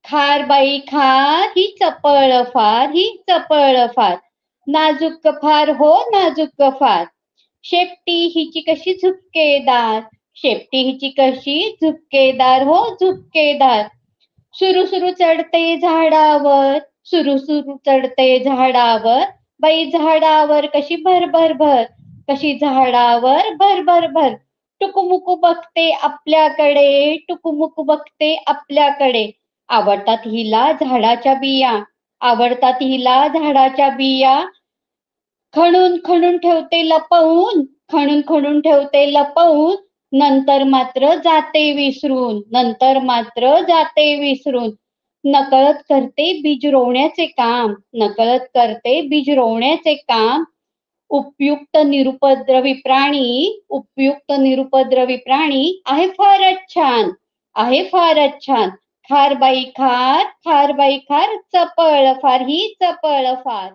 खार बाई खार ही चपळ फार, ही चपळ फार, नाजूक फार हो नाजूक फार. शेपटी हिची कशी झुपकेदार, शेपटी हिची कशी झुपकेदार हो झुपकेदार. सुरू सुरू चढते झाडावर, सुरू सुरू चढते झाडावर, बाई झाडावर कशी भर भर भर, कशी झाडावर भर भर भर. टुकुमुकू बघते आपल्याकडे, टुकुमुकू बघते आपल्याकडे. आवडतात हिला झाडाच्या बिया, आवडतात हिला झाडाच्या बिया. खणून खणून ठेवते लपवून, खणून खणून ठेवते लपवून. नंतर मात्र जाते विसरून, नंतर मात्र जाते विसरून. नकळत करते बीज रोवण्याचे काम, नकळत करते बीज रोवण्याचे काम. उपयुक्त निरुपद्रवी प्राणी, उपयुक्त निरुपद्रवी प्राणी आहे फारच छान, आहे फारच छान. खार बाई खार, खार बाई खार, चपळ फार ही चपळ फार.